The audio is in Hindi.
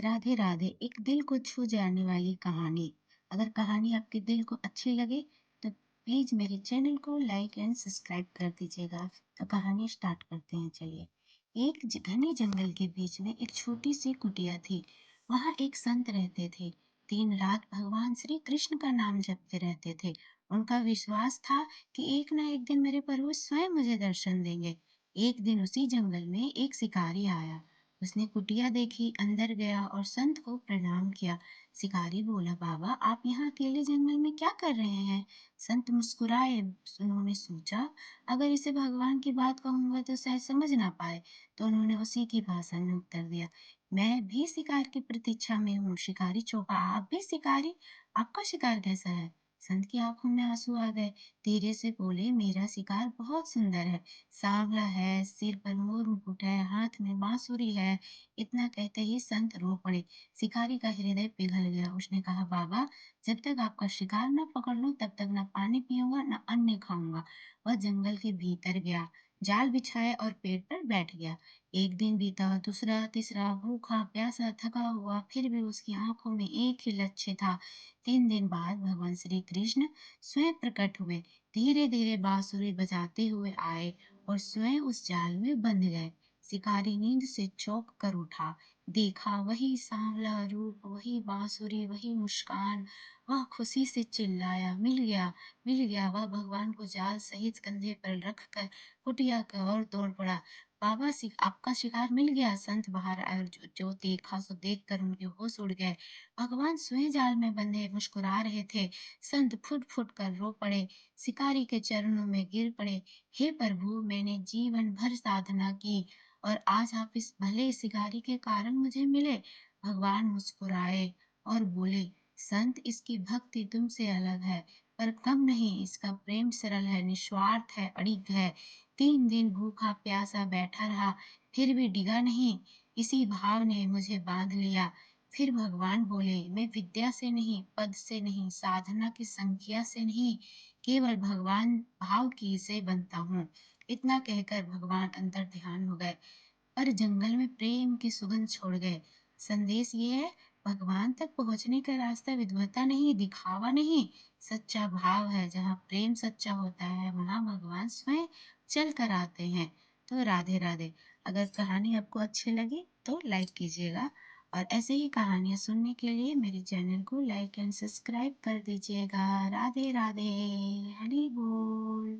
राधे राधे। एक दिल को छू जाने वाली कहानी। अगर कहानी आपके दिल को अच्छी लगे तो प्लीज मेरे चैनल को लाइक एंड सब्सक्राइब कर दीजिएगा। तो कहानी स्टार्ट करते हैं, चलिए। एक घने जंगल के बीच में एक छोटी सी कुटिया थी। वहां एक संत रहते थे। दिन रात भगवान श्री कृष्ण का नाम जपते रहते थे। उनका विश्वास था कि एक ना एक दिन मेरे प्रभु स्वयं मुझे दर्शन देंगे। एक दिन उसी जंगल में एक शिकारी आया। उसने कुटिया देखी, अंदर गया और संत को प्रणाम किया। शिकारी बोला, बाबा आप यहाँ अकेले जंगल में क्या कर रहे हैं? संत मुस्कुराए। उन्होंने सोचा, अगर इसे भगवान की बात कहूंगा तो शायद समझ ना पाए। तो उन्होंने उसी की भाषा में उत्तर दिया, मैं भी शिकार की प्रतीक्षा में हूँ। शिकारी चौंका, आप भी शिकारी? आपका शिकार कैसा है? संत की आंखों में आंसू आ गए। धीरे से बोले, मेरा शिकार बहुत सुंदर है। सांवला है, सिर पर मोर मुकुट है, हाथ में बांसुरी है। इतना कहते ही संत रो पड़े। शिकारी का हृदय पिघल गया। उसने कहा, बाबा जब तक आपका शिकार न पकड़ लूं तब तक न पानी पीऊंगा न अन्न खाऊंगा। वह जंगल के भीतर गया, जाल बिछाए और पेड़ पर बैठ गया। एक दिन बीता, दूसरा, तीसरा। भूखा प्यासा थका हुआ, फिर भी उसकी आंखों में एक ही लक्ष्य था। 3 दिन बाद भगवान श्री कृष्ण स्वयं प्रकट हुए। धीरे धीरे बांसुरी बजाते हुए आए और स्वयं उस जाल में बंध गए। शिकारी नींद से चौंक कर उठा। देखा वही सांवला रूप, वही बांसुरी, वही मुस्कान। वह खुशी से चिल्लाया, मिल गया, मिल गया। वह भगवान को जाल सहित कंधे पर रखकर कुटिया की ओर दौड़ पड़ा। बाबा आपका शिकार मिल गया। संत बाहर आए और जो देखा सो देखकर उनके होश उड़ गए। भगवान स्वयं जाल में बंधे मुस्कुरा रहे थे। संत फुट फुट कर रो पड़े, शिकारी के चरणों में गिर पड़े। हे प्रभु, मैंने जीवन भर साधना की और आज आप इस भले शिकारी के कारण मुझे मिले। भगवान मुस्कुराए और बोले, संत इसकी भक्ति तुमसे अलग है, पर कम नहीं। इसका प्रेम सरल है, निस्वार्थ है, अड़िग है। 3 दिन भूखा प्यासा बैठा रहा, फिर भी डिगा नहीं। इसी भाव ने मुझे बांध लिया। फिर भगवान बोले, मैं विद्या से नहीं, पद से नहीं, साधना की संख्या से नहीं, केवल भगवान भाव की से बनता हूँ। इतना कहकर भगवान अंतर ध्यान हो गए और जंगल में प्रेम की सुगंध छोड़ गए। संदेश ये है, भगवान तक पहुंचने का रास्ता विद्वता नहीं, दिखावा नहीं, सच्चा भाव है। जहाँ प्रेम सच्चा होता है वहां भगवान स्वयं चल कर आते हैं। तो राधे राधे। अगर कहानी आपको अच्छी लगी तो लाइक कीजिएगा और ऐसे ही कहानियां सुनने के लिए मेरे चैनल को लाइक एंड सब्सक्राइब कर दीजिएगा। राधे राधे। हरि बोल।